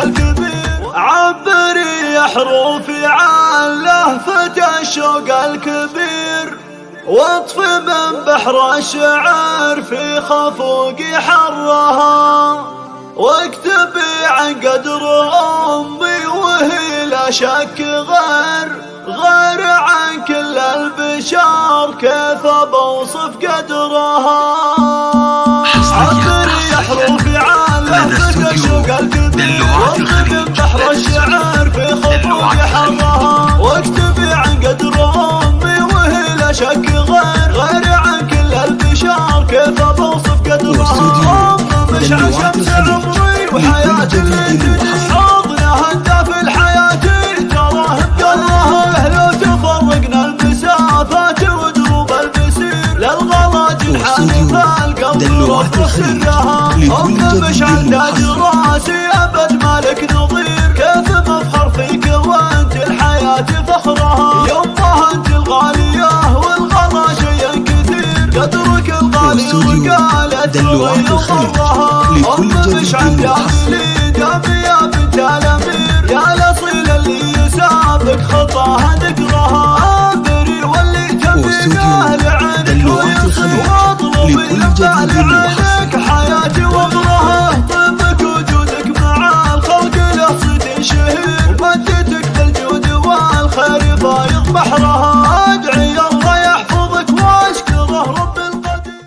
الكبير. عبري حروفي عن لهفة الشوق الكبير، واطفي من بحر الشعر في خفوقي حرها، واكتبي عن قدر أمي وهي لا شك غير عن كل البشر، كيف بوصف قدرها. عبري حروفي عن لهفة الشوق الكبير، واطفي من بحر الشعر في خفوقي حرها، واكتبي عن قدر أمي وهي لا شك غير عن كل البشر، كيف بوصف قدرها. مش عن شمس عمري وحياتي اللي تجري، حضنها هداف الحياة تراه بقلبها. لو تفرقنا المسافات ودروب البسير، للغلا جنحان فالقلب رفض سرها. مش عندها دراسي أبد مالك نظير، كيف مفخر فيك وانت الحياة فخرها. يمه انت الغالية والغلا شيء كثير، قدرك الغالي وقالت تغير مرها. مش عندها اللي دامي يا بنت الأمير، يا الأصيل اللي يسابق خطاها ذكرها. عبري واللي تبينه لعينك ويصير، واطلبي لما لعينك حياتي وغرها. طيبك وجودك مع الخلق له صيت شهير، ومدتك بالجود والخير فايض بحرها. ادعي الله يحفظك واشكره رب القدير.